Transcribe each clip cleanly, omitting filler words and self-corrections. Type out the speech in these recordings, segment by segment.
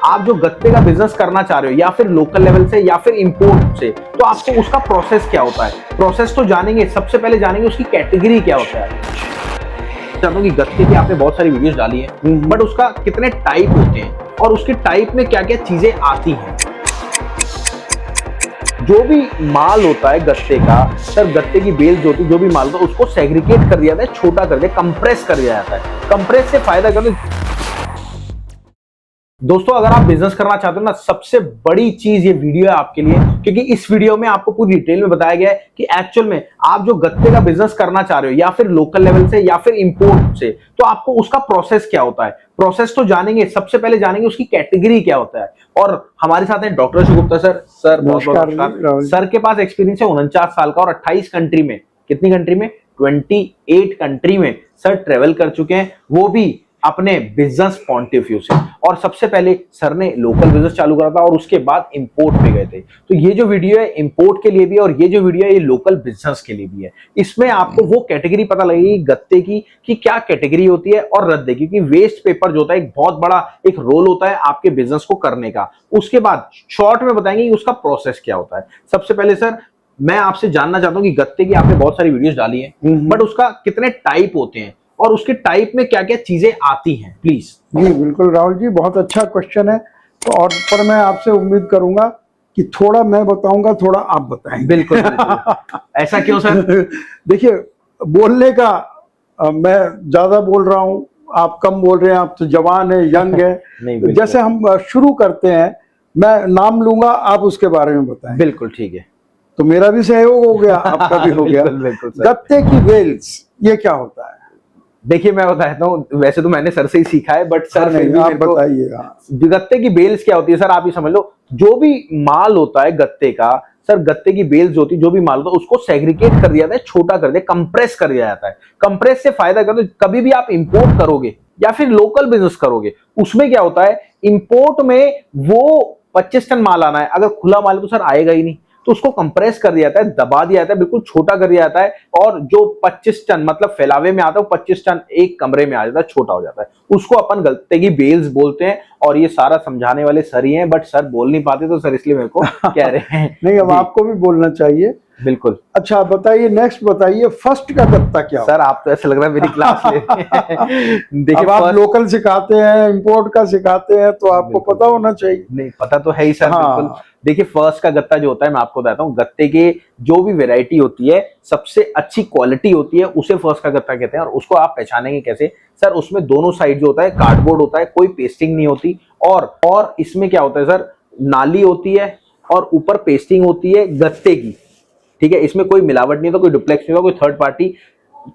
आप जो गत्ते का बिजनेस करना चाह रहे हो या फिर लोकल लेवल से या फिर इंपोर्ट से, तो आपको उसका प्रोसेस क्या होता है। प्रोसेस तो जानेंगे, सबसे पहले जानेंगे उसकी कैटेगरी क्या होता है। चाहता हूँ कि गत्ते की आपने बहुत सारी वीडियोस डाली हैं, बट उसका कितने टाइप होते हैं और उसके टाइप में क्या क्या चीजें आती हैं। जो भी माल होता है गत्ते का, सर गत्ते की बेल्स होती है, जो भी माल होता है उसको सेग्रीगेट कर दिया जाता है, छोटा कर दिया, कंप्रेस कर दिया जाता है। कंप्रेस से फायदा कर दोस्तों, अगर आप बिजनेस करना चाहते हो ना, सबसे बड़ी चीज ये वीडियो है आपके लिए, क्योंकि इस वीडियो में आपको पूरी डिटेल में बताया गया है कि एक्चुअल में आप जो गत्ते का बिजनेस करना चाह रहे हो या फिर लोकल लेवल से या फिर इंपोर्ट से, तो आपको उसका प्रोसेस क्या होता है। प्रोसेस तो जानेंगे, सबसे पहले जानेंगे उसकी कैटेगरी क्या होता है। और हमारे साथ हैं doctor Ashok Gupta sir. Sir बहुत बहुत नमस्कार। सर के पास एक्सपीरियंस है 49 साल का और 28 कंट्री में, कितनी कंट्री में, 28 कंट्री में सर ट्रेवल कर चुके हैं, वो भी अपने बिजनेस पॉइंट ऑफ व्यू से। और सबसे पहले सर ने लोकल बिजनेस चालू करा था और उसके बाद इंपोर्ट पे गए थे। तो ये जो वीडियो है इंपोर्ट के लिए भी है और ये जो वीडियो है ये लोकल बिजनेस के लिए भी है। इसमें आपको वो कैटेगरी पता लगेगी गत्ते की कि क्या कैटेगरी होती है और रद्दे की, क्योंकि वेस्ट पेपर जो होता है एक बहुत बड़ा एक रोल होता है आपके बिजनेस को करने का। उसके बाद शॉर्ट में बताएंगे कि उसका प्रोसेस क्या होता है। सबसे पहले सर मैं आपसे जानना चाहता हूँ कि गत्ते की आपने बहुत सारी वीडियोस डाली है, बट उसका कितने टाइप होते हैं और उसके टाइप में क्या क्या चीजें आती हैं, प्लीज। जी बिल्कुल राहुल जी, बहुत अच्छा क्वेश्चन है। तो और पर मैं आपसे उम्मीद करूंगा कि थोड़ा मैं बताऊंगा, थोड़ा आप बताएंगे। बिल्कुल, बिल्कुल। ऐसा क्यों सर? देखिए, बोलने का मैं ज्यादा बोल रहा हूँ, आप कम बोल रहे हैं, आप तो जवान है, यंग है। नहीं, जैसे हम शुरू करते हैं, मैं नाम लूंगा, आप उसके बारे में बताएं। बिल्कुल ठीक है। तो मेरा भी सहयोग हो गया, आपका भी हो गया। बिल्कुल सर। गत्ते की वेल्स ये क्या होता है? देखिए मैं बताता हूँ, वैसे तो मैंने सर से ही सीखा है, बट सर फिर भी आप बताइएगा। गत्ते की बेल्स क्या होती है सर, आप ही समझ लो। जो भी माल होता है गत्ते का, सर गत्ते की बेल्स होती है, जो भी माल होता है उसको सेग्रीगेट कर दिया जाता है, छोटा कर दिया, कंप्रेस कर दिया जाता है। कंप्रेस से फायदा कर, कभी भी आप इंपोर्ट करोगे या फिर लोकल बिजनेस करोगे, उसमें क्या होता है, इंपोर्ट में वो 25 टन माल आना है, अगर खुला माल तो सर आएगा ही नहीं, तो उसको कंप्रेस कर दिया जाता है, दबा दिया जाता है, बिल्कुल छोटा कर दिया जाता है। और जो 25 टन मतलब फैलावे में आता है, 25 टन एक कमरे में आ जाता है, छोटा हो जाता है, उसको अपन गत्ते की बेल्स बोलते हैं। और ये सारा समझाने वाले सर ही हैं, बट सर बोल नहीं पाते, तो सर इसलिए मेरे को कह रहे हैं। नहीं, अब आपको भी बोलना चाहिए। बिल्कुल। अच्छा बताइए, नेक्स्ट बताइए, फर्स्ट का गत्ता क्या सर आप तो ऐसा लग रहा है मेरी क्लास ले देखिए, अब आप लोकल सिखाते हैं, इंपोर्ट का सिखाते हैं, तो आपको पता होना चाहिए। नहीं पता तो है ही सर। हाँ। बिल्कुल। देखिए फर्स्ट का गत्ता जो होता है, मैं आपको बताता हूँ, गत्ते के जो भी वेराइटी होती है, सबसे अच्छी क्वालिटी होती है, उसे फर्स्ट का गत्ता कहते हैं। और उसको आप पहचानेंगे कैसे सर, उसमें दोनों साइड जो होता है कार्डबोर्ड होता है, कोई पेस्टिंग नहीं होती। और इसमें क्या होता है सर, नाली होती है और ऊपर पेस्टिंग होती है गत्ते की, ठीक है। इसमें कोई मिलावट नहीं होता, कोई डुप्लेक्स नहीं होता, कोई थर्ड पार्टी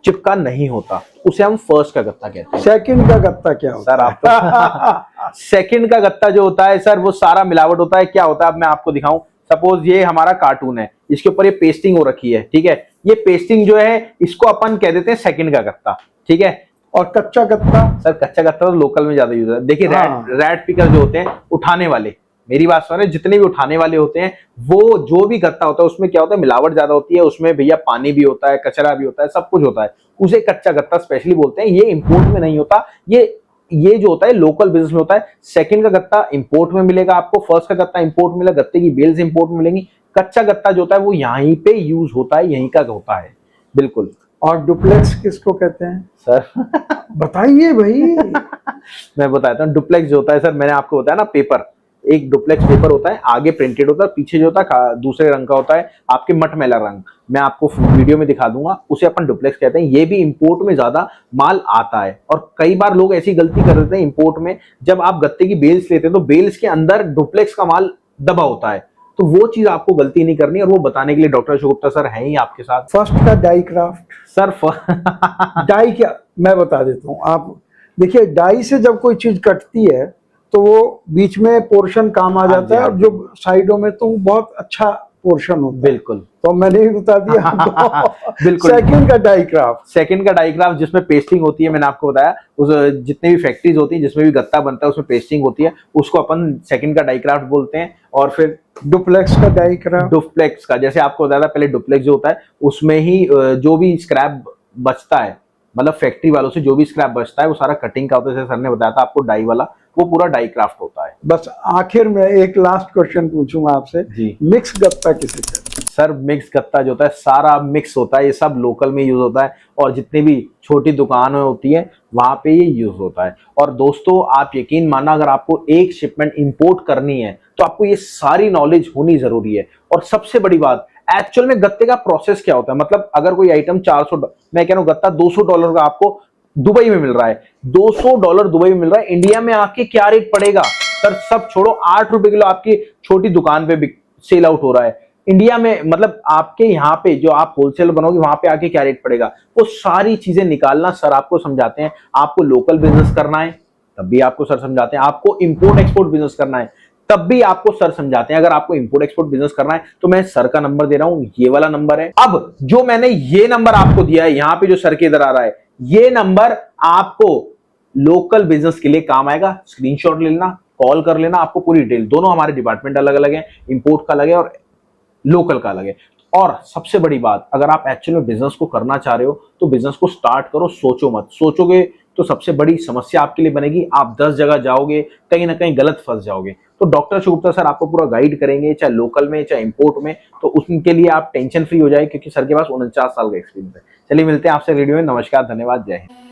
चिपका नहीं होता, उसे हम फर्स्ट का गत्ता कहते हैं। सेकंड का गत्ता क्या होता सर आप तो सेकंड का गत्ता जो होता है सर, वो सारा मिलावट होता है। क्या होता है, अब मैं आपको दिखाऊं। सपोज ये हमारा कार्टून है, इसके ऊपर ये पेस्टिंग हो रखी है, ठीक है। ये पेस्टिंग जो है, इसको अपन कह देते हैं सेकंड का गत्ता, ठीक है। और कच्चा गत्ता? सर कच्चा गत्ता तो लोकल में ज्यादा यूज है। देखिए रैट पिकर जो होते हैं, उठाने वाले, मेरी बात सुन रहे, जितने भी उठाने वाले होते हैं, वो जो भी गत्ता होता है उसमें क्या होता है, मिलावट ज्यादा होती है, उसमें भैया पानी भी होता है, कचरा भी होता है, सब कुछ होता है, उसे कच्चा गत्ता स्पेशली बोलते हैं। ये इंपोर्ट में नहीं होता, ये जो होता है लोकल बिजनेस में होता है। सेकंड का गत्ता इंपोर्ट में मिलेगा आपको, फर्स्ट का गत्ता इंपोर्ट में मिलेगा, गत्ते की बेल्स इंपोर्ट में मिलेंगी। कच्चा गत्ता जो होता है वो यहीं पे यूज होता है, यहीं का होता है। बिल्कुल। और डुप्लेक्स किसको कहते हैं सर बताइए भाई। मैं बताता हूँ, डुप्लेक्स जो होता है सर, मैंने आपको बताया ना, पेपर, एक डुप्लेक्स पेपर होता है, आगे प्रिंटेड होता है, पीछे जो होता है दूसरे रंग का होता है, आपके मटमैला रंग, मैं आपको वीडियो में दिखा दूंगा, उसे अपन डुप्लेक्स कहते हैं। ये भी इंपोर्ट में ज्यादा माल आता है। और कई बार लोग ऐसी गलती कर देते हैं इंपोर्ट में, जब आप गत्ते की बेल्स लेते हैं तो बेल्स के अंदर डुप्लेक्स का माल दबा होता है, तो वो चीज आपको गलती नहीं करनी। और वो बताने के लिए डॉक्टर अशोक गुप्ता सर हैं ही आपके साथ। फर्स्ट का डाई क्राफ्ट सर डाई क्या, मैं बता देता हूँ। आप देखिए, डाई से जब कोई चीज कटती है तो वो बीच में पोर्शन काम आ जाता है, और जो साइडों में तो बहुत अच्छा पोर्शन होता है। बिल्कुल। तो मैंने ही बता दिया। बिल्कुल। सेकंड का डाई क्राफ्ट? सेकंड का डाई क्राफ्ट जिसमें पेस्टिंग होती है, मैंने आपको बताया, उस जितने भी फैक्ट्रीज होती है जिसमें भी गत्ता बनता है उसमें पेस्टिंग होती है, उसको अपन सेकंड का डाई क्राफ्ट बोलते हैं। और फिर डुप्लेक्स का डाई क्राफ्ट? डुप्लेक्स का, जैसे आपको बताया था पहले, डुप्लेक्स जो होता है उसमें ही जो भी स्क्रैप बचता है, मतलब फैक्ट्री वालों से जो भी स्क्रैप बचता है, वो सारा कटिंग का होता है, जैसे सर ने बताया था आपको डाई वाला, वो पूरा डाई क्राफ्ट होता है। बस आखिर में एक लास्ट क्वेश्चन पूछूंगा आपसे, जी। मिक्स गत्ता किसे कहते हैं? सर मिक्स गत्ता जो होता है सारा मिक्स होता है, ये सब लोकल में यूज होता है और जितनी भी छोटी दुकानें होती है वहां पे ये यूज होता है। और दोस्तों आप यकीन मानना, अगर आपको एक शिपमेंट इंपोर्ट करनी है तो आपको ये सारी नॉलेज होनी जरूरी है। और सबसे बड़ी बात, एक्चुअल में गत्ते का प्रोसेस क्या होता है, मतलब अगर कोई आइटम 400, मैं कह रहा हूँ गत्ता $200 का आपको दुबई में मिल रहा है, $200 दुबई में मिल रहा है, इंडिया में आके क्या रेट पड़ेगा सर? सब छोड़ो, 8 रुपए किलो आपकी छोटी दुकान पे सेल आउट हो रहा है इंडिया में, मतलब आपके यहाँ पे जो आप होलसेल बनोगे वहां पे आके क्या रेट पड़ेगा, वो सारी चीजें निकालना सर आपको समझाते हैं। आपको लोकल बिजनेस करना है तब भी आपको सर समझाते हैं, आपको इंपोर्ट एक्सपोर्ट बिजनेस करना है तब भी आपको सर समझाते हैं। अगर आपको इंपोर्ट एक्सपोर्ट बिजनेस करना है तो मैं सर का नंबर दे रहा हूं, ये वाला नंबर है। अब जो मैंने ये नंबर आपको दिया है यहाँ पे जो सर के इधर आ रहा है, ये नंबर आपको लोकल बिजनेस के लिए काम आएगा। स्क्रीनशॉट ले लेना, कॉल कर लेना, आपको पूरी डिटेल, दोनों हमारे डिपार्टमेंट अलग अलग है, इंपोर्ट का अलग है और लोकल का अलग है। और सबसे बड़ी बात, अगर आप एक्चुअल में बिजनेस को करना चाह रहे हो तो बिजनेस को स्टार्ट करो, सोचो मत। सोचोगे तो सबसे बड़ी समस्या आपके लिए बनेगी, आप 10 जगह जाओगे, कहीं ना कहीं गलत फंस जाओगे। तो डॉक्टर शिवगुप्ता सर आपको पूरा गाइड करेंगे, चाहे लोकल में चाहे इंपोर्ट में, तो उनके लिए आप टेंशन फ्री हो जाए क्योंकि सर के पास 49 साल का एक्सपीरियंस है। चलिए मिलते हैं आपसे वीडियो में, नमस्कार, धन्यवाद, जय हिंद।